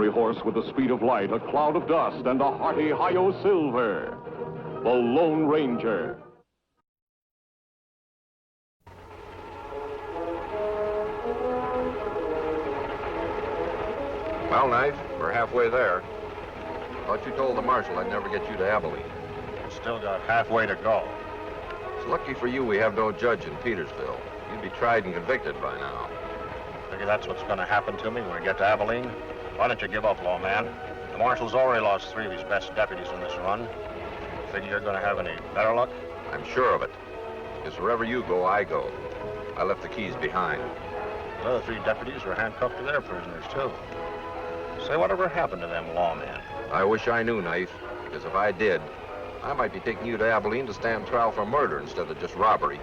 fiery horse with the speed of light, a cloud of dust, and a hearty hi-yo silver. The Lone Ranger. Well, Knight, we're halfway there. Thought you told the marshal I'd never get you to Abilene. Still got halfway to go. It's lucky for you we have no judge in Petersville. You'd be tried and convicted by now. Figure that's what's going to happen to me when we get to Abilene. Why don't you give up, lawman? The marshal's already lost 3 of his best deputies in this run. Figure you're going to have any better luck? I'm sure of it. Because wherever you go, I go. I left the keys behind. The other 3 deputies were handcuffed to their prisoners, too. Say, whatever happened to them lawmen? I wish I knew, Knight, because if I did, I might be taking you to Abilene to stand trial for murder instead of just robbery.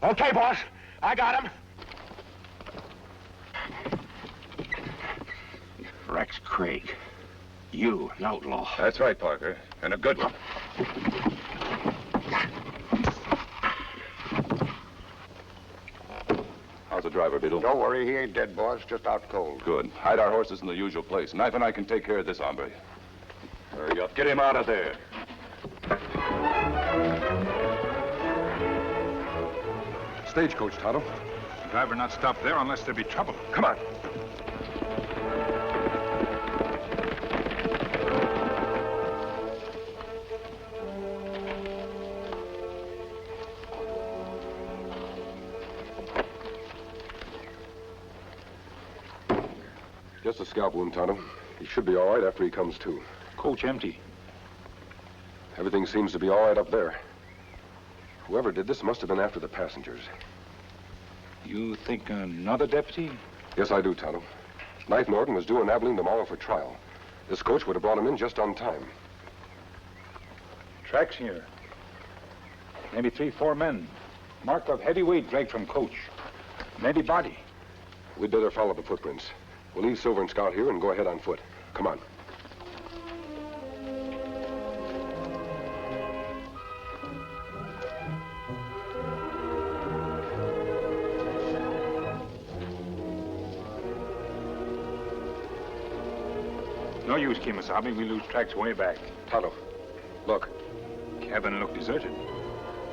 Okay, boss. I got him. Rex Craig. You, an outlaw. That's right, Parker. And a good one. How's the driver, Beetle? Don't worry, he ain't dead, boss. Just out cold. Good. Hide our horses in the usual place. Knife and I can take care of this hombre. Hurry up. Get him out of there. Stagecoach, Tonto. The driver not stop there unless there be trouble. Come on. Just a scalp wound, Tonto. He should be all right after he comes to. Coach empty. Everything seems to be all right up there. Whoever did this must have been after the passengers. You think another deputy? Yes, I do, Tonto. Knight Norton was due in Abilene tomorrow for trial. This coach would have brought him in just on time. Tracks here. Maybe 3, 4 men. Mark of heavy weight dragged from coach. Maybe body. We'd better follow the footprints. We'll leave Silver and Scout here and go ahead on foot. Come on. No use, Kemosabe. We lose tracks way back. Tonto, look. Cabin looked deserted.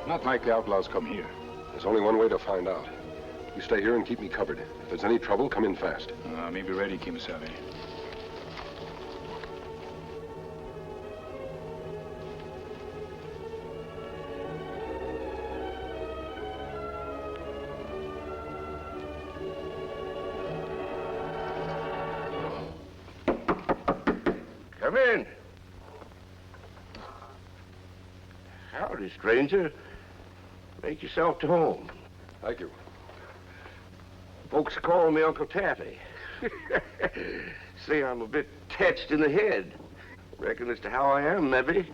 Not like the outlaws come here. There's only one way to find out. You stay here and keep me covered. If there's any trouble, come in fast. Me be ready, Kemosabe. Come in. Howdy, stranger. Make yourself to home. Thank you. Folks call me Uncle Taffy. Say I'm a bit touched in the head. Reckon as to how I am, maybe.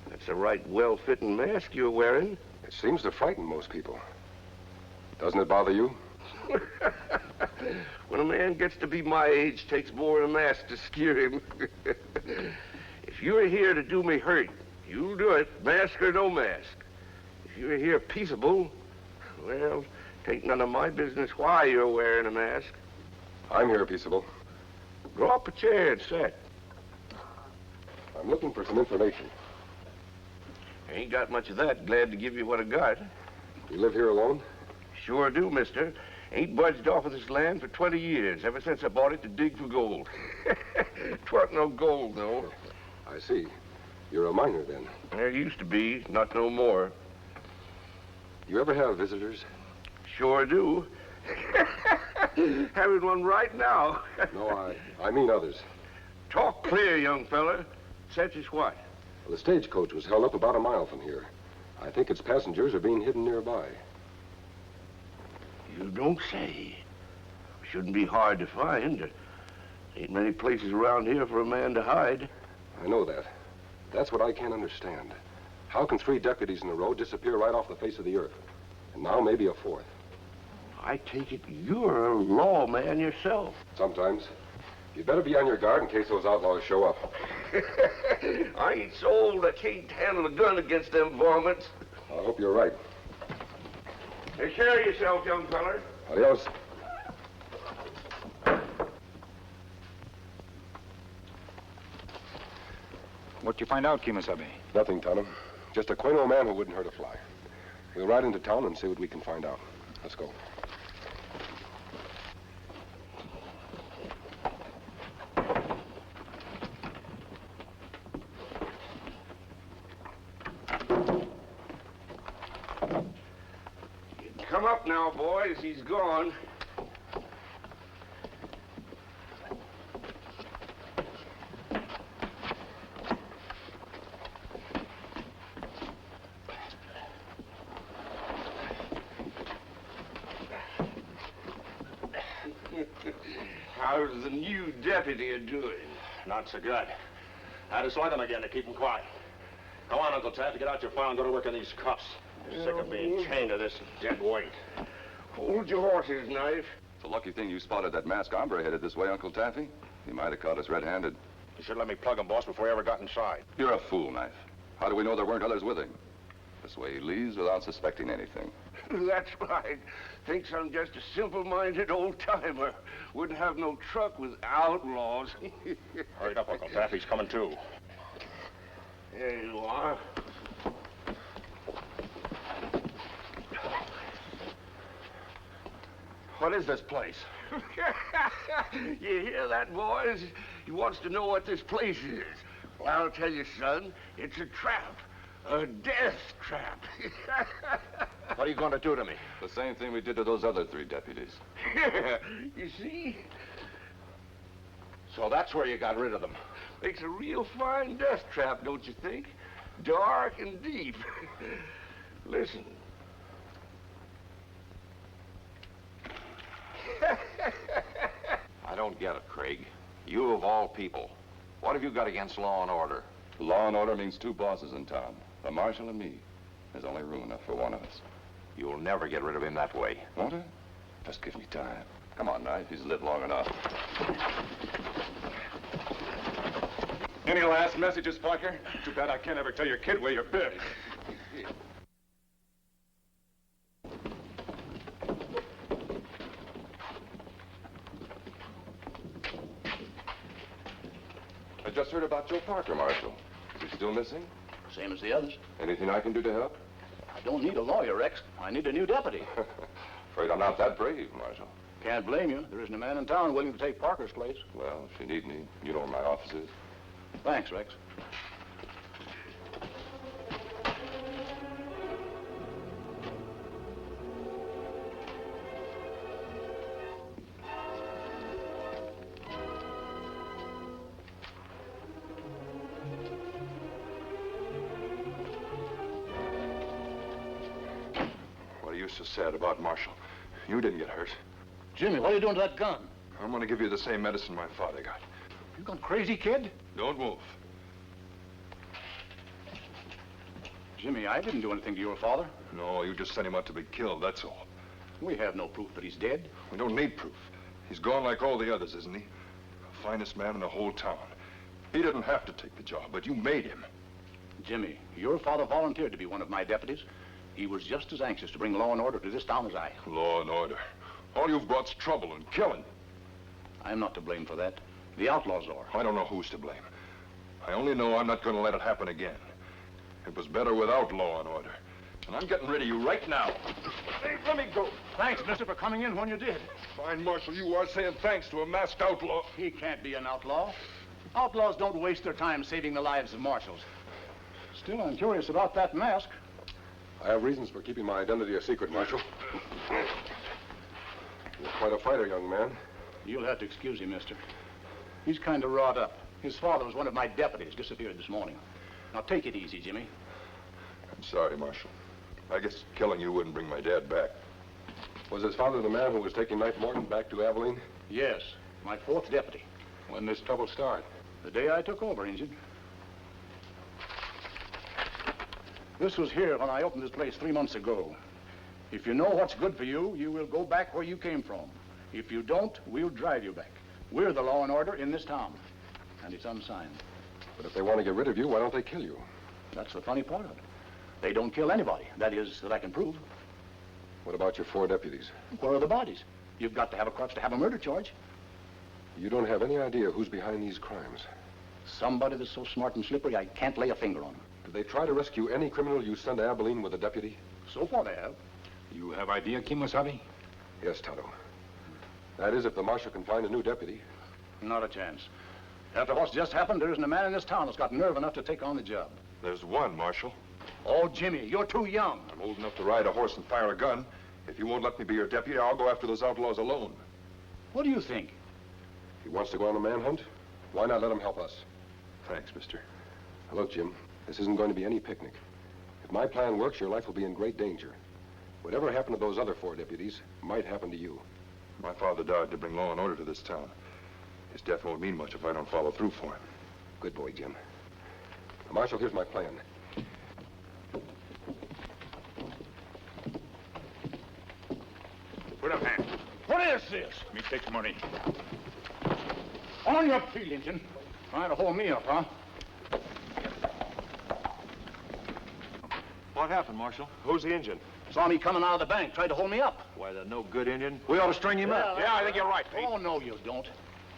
That's a right well-fitting mask you're wearing. It seems to frighten most people. Doesn't it bother you? When a man gets to be my age, it takes more than a mask to scare him. If you're here to do me hurt, you'll do it, mask or no mask. If you're here peaceable, well, it ain't none of my business why you're wearing a mask. I'm here, peaceable. Draw up a chair and sit. I'm looking for some information. Ain't got much of that. Glad to give you what I got. You live here alone? Sure do, mister. Ain't budged off of this land for 20 years, ever since I bought it to dig for gold. 'Twarn't no gold, though. I see. You're a miner, then. There used to be, not no more. You ever have visitors? Sure do. Having one right now. No, I mean others. Talk clear, young fella. Such as what? Well, the stagecoach was held up about a mile from here. I think its passengers are being hidden nearby. You don't say. Shouldn't be hard to find. There ain't many places around here for a man to hide. I know that. That's what I can't understand. How can 3 deputies in a row disappear right off the face of the earth? And now maybe a 4th. I take it you're a lawman yourself. Sometimes. You'd better be on your guard in case those outlaws show up. I ain't so old I can't handle a gun against them varmints. I hope you're right. Take care of yourself, young feller. Adios. What'd you find out, Kimasabe? Nothing, Tonto. Just a quaint old man who wouldn't hurt a fly. We'll ride into town and see what we can find out. Let's go. Come up now, boys. He's gone. How's the new deputy doing? Not so good. I just slug him again to keep him quiet. Come on, Uncle Taffy, get out your file and go to work on these cuffs. I'm sick of being chained to this dead weight. Hold your horses, Knife. It's a lucky thing you spotted that masked hombre headed this way, Uncle Taffy. He might have caught us red-handed. You should let me plug him, boss, before he ever got inside. You're a fool, Knife. How do we know there weren't others with him? This way he leaves without suspecting anything. That's right. Thinks I'm just a simple-minded old-timer. Wouldn't have no truck with outlaws. Hurry up, Uncle Taffy. He's coming too. There you are. What is this place? You hear that, boys? He wants to know what this place is. Well, I'll tell you, son, it's a trap. A death trap. What are you going to do to me? The same thing we did to those other 3 deputies. You see? So that's where you got rid of them. Makes a real fine death trap, don't you think? Dark and deep. Listen. I don't get it, Craig. You of all people. What have you got against law and order? Law and order means 2 bosses in town. The marshal and me. There's only room enough for one of us. You'll never get rid of him that way. Won't it? Just give me time. Come on, Knife. He's lived long enough. Any last messages, Parker? Too bad I can't ever tell your kid where you're buried. I just heard about Joe Parker, Marshal. Is he still missing? Same as the others. Anything I can do to help? I don't need a lawyer, Rex. I need a new deputy. Afraid I'm not that brave, Marshal. Can't blame you. There isn't a man in town willing to take Parker's place. Well, if you need me, you know where my office is. Thanks, Rex. What are you so sad about, Marshal? You didn't get hurt. Jimmy, what are you doing to that gun? I'm going to give you the same medicine my father got. You gone crazy, kid? Don't move. Jimmy, I didn't do anything to your father. No, you just sent him out to be killed, that's all. We have no proof that he's dead. We don't need proof. He's gone like all the others, isn't he? The finest man in the whole town. He didn't have to take the job, but you made him. Jimmy, your father volunteered to be one of my deputies. He was just as anxious to bring law and order to this town as I. Law and order. All you've brought's trouble and killing. I'm not to blame for that. The outlaws are. I don't know who's to blame. I only know I'm not going to let it happen again. It was better without law and order. And I'm getting rid of you right now. Hey, let me go. Thanks, mister, for coming in when you did. Fine, Marshal, you are saying thanks to a masked outlaw. He can't be an outlaw. Outlaws don't waste their time saving the lives of marshals. Still, I'm curious about that mask. I have reasons for keeping my identity a secret, Marshal. You're quite a fighter, young man. You'll have to excuse him, mister. He's kind of wrought up. His father was one of my deputies, disappeared this morning. Now, take it easy, Jimmy. I'm sorry, Marshal. I guess killing you wouldn't bring my dad back. Was his father the man who was taking Knife Morton back to Abilene? Yes, my 4th deputy. When did this trouble start? The day I took over, Injun. This was here when I opened this place 3 months ago. If you know what's good for you, you will go back where you came from. If you don't, we'll drive you back. We're the law and order in this town. And it's unsigned. But if they want to get rid of you, why don't they kill you? That's the funny part of it. They don't kill anybody. That is, that I can prove. What about your 4 deputies? Where are the bodies? You've got to have a corpse to have a murder charge. You don't have any idea who's behind these crimes. Somebody that's so smart and slippery, I can't lay a finger on him. Did they try to rescue any criminal you sent to Abilene with a deputy? So far they have. You have idea, Kimosabe? Yes, Tonto. That is, if the marshal can find a new deputy. Not a chance. After what's just happened, there isn't a man in this town that's got nerve enough to take on the job. There's one, Marshal. Oh, Jimmy, you're too young. I'm old enough to ride a horse and fire a gun. If you won't let me be your deputy, I'll go after those outlaws alone. What do you think? If he wants to go on a manhunt, why not let him help us? Thanks, mister. Now, look, Jim, this isn't going to be any picnic. If my plan works, your life will be in great danger. Whatever happened to those other 4 deputies might happen to you. My father died to bring law and order to this town. His death won't mean much if I don't follow through for him. Good boy, Jim. Now, Marshal, here's my plan. Put up hand. What is this? Me take money. On your feet, Injun. Trying to hold me up, huh? What happened, Marshal? Who's the engine? Saw me coming out of the bank, tried to hold me up. Why, the no good Indian. We ought to string him up. Yeah, I think you're right, Pete. Oh, no, you don't.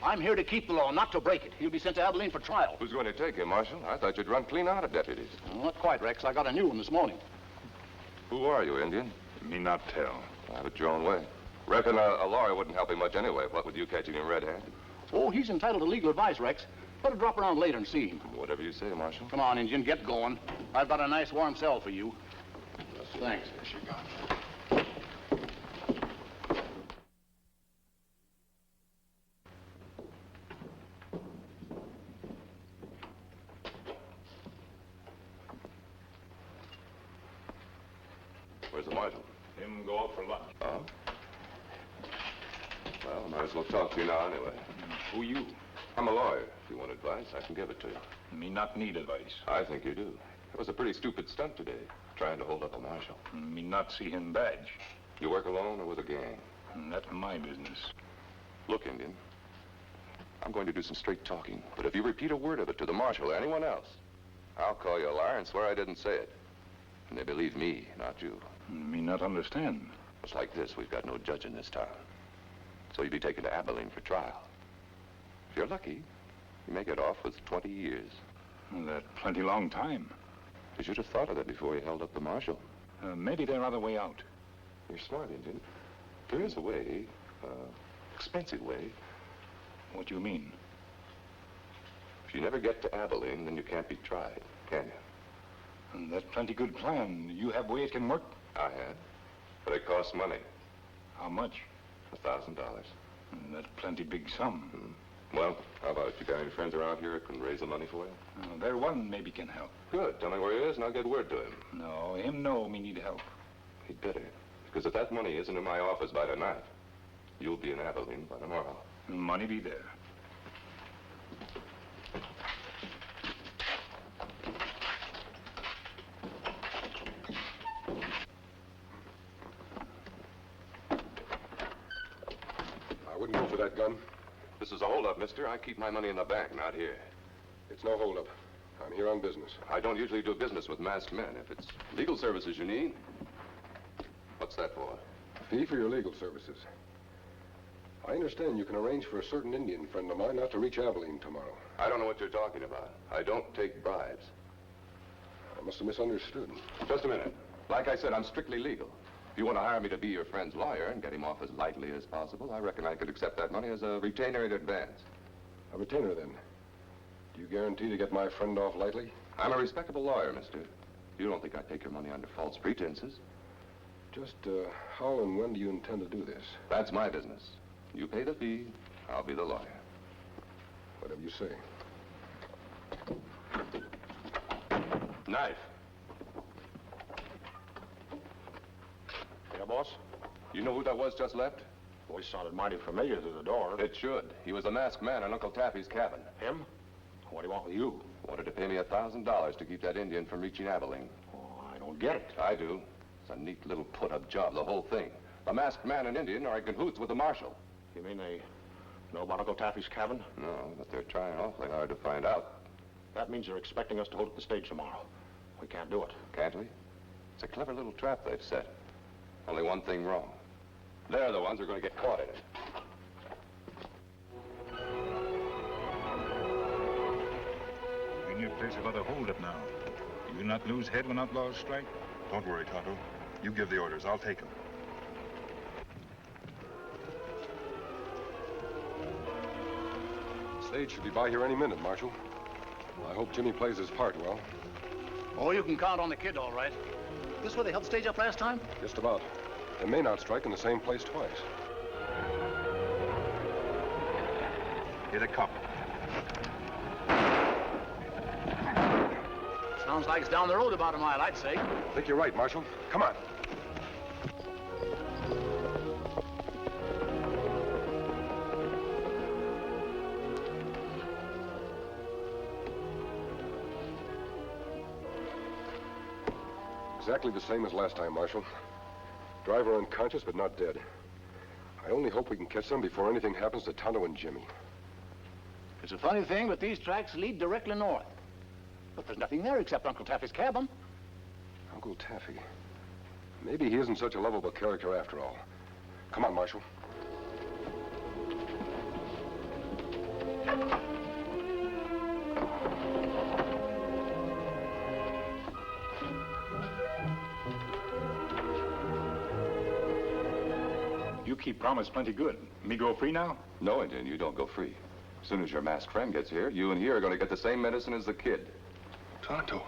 I'm here to keep the law, not to break it. He'll be sent to Abilene for trial. Who's going to take him, Marshal? I thought you'd run clean out of deputies. Well, not quite, Rex. I got a new one this morning. Who are you, Indian? Me not tell. Have it your own way. Reckon a lawyer wouldn't help him much anyway, what with you catching him red-handed. Oh, he's entitled to legal advice, Rex. Better drop around later and see him. Whatever you say, Marshal. Come on, Injun, get going. I've got a nice warm cell for you. Thanks. Where's the Marshal? Him go out for lunch. Oh? Well, might as well talk to you now anyway. Who you? I'm a lawyer. If you want advice, I can give it to you. Me not need advice. I think you do. It was a pretty stupid stunt today, trying to hold up a marshal. Me not see him badge. You work alone or with a gang? That's my business. Look, Indian, I'm going to do some straight talking, but if you repeat a word of it to the marshal or anyone else, I'll call you a liar and swear I didn't say it. And they believe me, not you. Me not understand. It's like this. We've got no judge in this town. So you'll be taken to Abilene for trial. If you're lucky, you may get off with 20 years. That plenty long time. You should have thought of that before you held up the marshal. Maybe there other way out. You're smart, Indian. There is a way, expensive way. What do you mean? If you never get to Abilene, then you can't be tried, can you? That's plenty good plan. You have way it can work? I had. But it costs money. How much? $1,000. That's plenty big sum. Well, how about it? You got any friends around here that can raise the money for you? There one maybe can help. Good. Tell me where he is and I'll get word to him. No, him know me need help. He'd better. Because if that money isn't in my office by tonight, you'll be in Abilene by tomorrow. Money be there. I wouldn't go for that gun. This is a holdup, mister. I keep my money in the bank, not here. It's no holdup. I'm here on business. I don't usually do business with masked men. If it's legal services you need, what's that for? A fee for your legal services. I understand you can arrange for a certain Indian friend of mine not to reach Abilene tomorrow. I don't know what you're talking about. I don't take bribes. I must have misunderstood. Just a minute. Like I said, I'm strictly legal. If you want to hire me to be your friend's lawyer and get him off as lightly as possible, I reckon I could accept that money as a retainer in advance. A retainer, then. Do you guarantee to get my friend off lightly? I'm a respectable lawyer, mister. You don't think I'd take your money under false pretenses? Just, how and when do you intend to do this? That's my business. You pay the fee, I'll be the lawyer. Whatever you say. Knife. Yeah, boss? You know who that was just left? Voice sounded mighty familiar through the door. It should. He was the masked man in Uncle Taffy's cabin. Him? What do you want with you? Wanted to pay me $1,000 to keep that Indian from reaching Abilene. Oh, I don't get it. I do. It's a neat little put-up job, the whole thing. The masked man and Indian are in cahoots with the marshal. You mean they know about Uncle Taffy's cabin? No, but they're trying awfully hard to find out. That means you're expecting us to hold at the stage tomorrow. We can't do it. Can't we? It's a clever little trap they've set. Only one thing wrong. They're the ones who are going to get caught in it. We need a place of other hold-up now. Do you not lose head when outlaws strike? Don't worry, Tonto. You give the orders. I'll take them. Stage should be by here any minute, Marshal. I hope Jimmy plays his part well. Oh, you can count on the kid, all right. This where they held the stage up last time? Just about. They may not strike in the same place twice. Here they come. Sounds like it's down the road about a mile, I'd say. I think you're right, Marshal. Come on. Exactly the same as last time, Marshal. Driver unconscious, but not dead. I only hope we can catch them before anything happens to Tonto and Jimmy. It's a funny thing, but these tracks lead directly north. But there's nothing there except Uncle Taffy's cabin. Uncle Taffy. Maybe he isn't such a lovable character after all. Come on, Marshal. You keep promise plenty good. Me go free now? No, Indian, you don't go free. As soon as your masked friend gets here, you and he are going to get the same medicine as the kid. Tonto,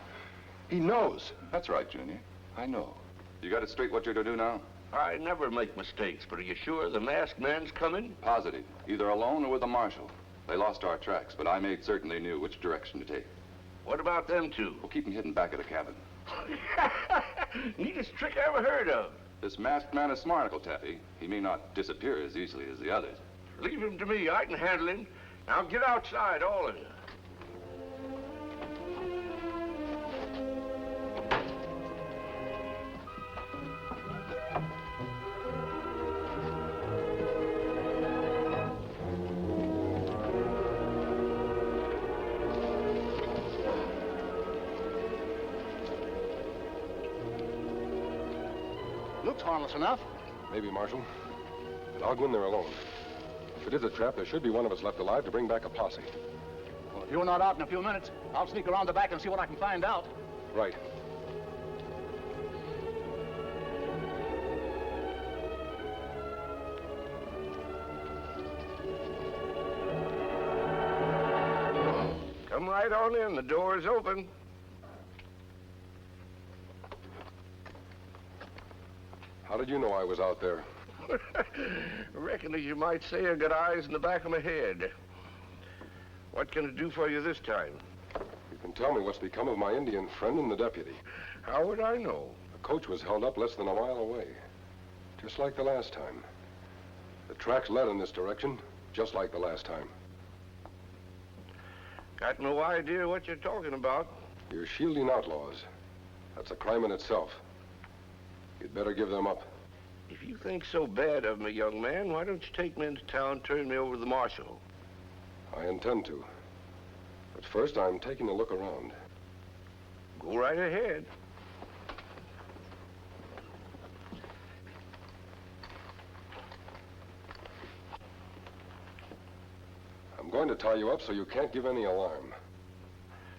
he knows. That's right, Junior. I know. You got it straight what you're to do now? I never make mistakes, but are you sure the masked man's coming? Positive. Either alone or with the marshal. They lost our tracks, but I made certain they knew which direction to take. What about them two? We'll keep them hidden back at the cabin. Neatest trick I ever heard of. This masked man is smart, Uncle Taffy. He may not disappear as easily as the others. Leave him to me. I can handle him. Now get outside, all of you. Looks harmless enough. Maybe, Marshal. But I'll go in there alone. If it is a trap, there should be one of us left alive to bring back a posse. Well, if you're not out in a few minutes, I'll sneak around the back and see what I can find out. Right. Come right on in. The door's open. How did you know I was out there? Reckon, as you might say, I got eyes in the back of my head. What can I do for you this time? You can tell me what's become of my Indian friend and the deputy. How would I know? The coach was held up less than a mile away. Just like the last time. The tracks led in this direction, just like the last time. Got no idea what you're talking about. You're shielding outlaws. That's a crime in itself. You'd better give them up. If you think so bad of me, young man, why don't you take me into town and turn me over to the marshal? I intend to. But first, I'm taking a look around. Go right ahead. I'm going to tie you up so you can't give any alarm.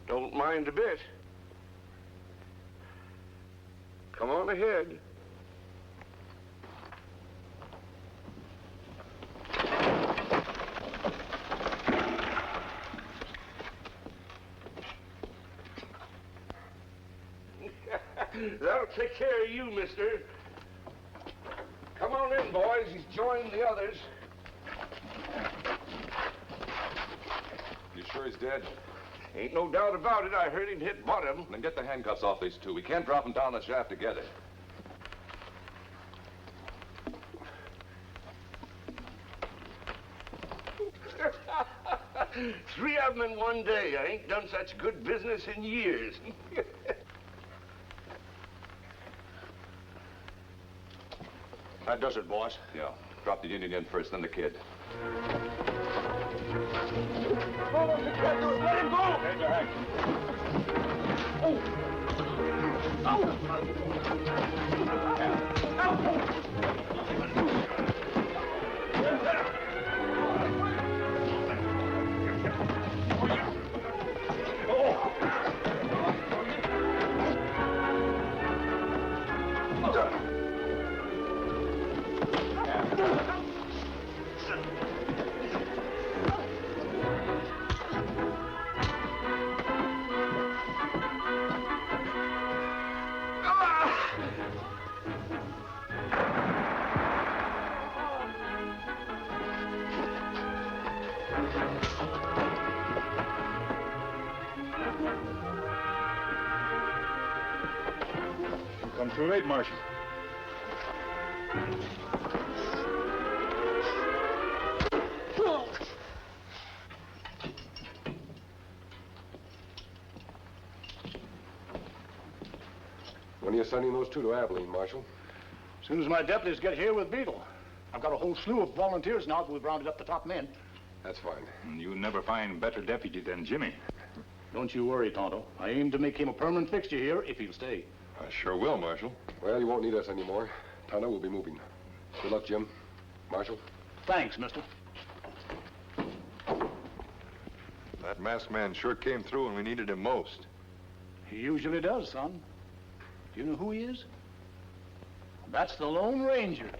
Don't mind a bit. Come on ahead. That'll take care of you, mister. Come on in, boys. He's joined the others. You sure he's dead? Ain't no doubt about it. I heard him hit bottom. Then get the handcuffs off these two. We can't drop them down the shaft together. Three of them in one day. I ain't done such good business in years. That does it, boss. Yeah. Drop the Indian in first, then the kid. You can't do it. Let him go. Take your hand. Come too late, Marshal. When are you sending those two to Abilene, Marshal? As soon as my deputies get here with Beetle. I've got a whole slew of volunteers now, but we've rounded up the top men. That's fine. You'll never find better deputy than Jimmy. Don't you worry, Tonto. I aim to make him a permanent fixture here if he'll stay. I sure will, Marshal. Well, you won't need us anymore. Tonto will be moving. Good luck, Jim. Marshal? Thanks, mister. That masked man sure came through when we needed him most. He usually does, son. Do you know who he is? That's the Lone Ranger.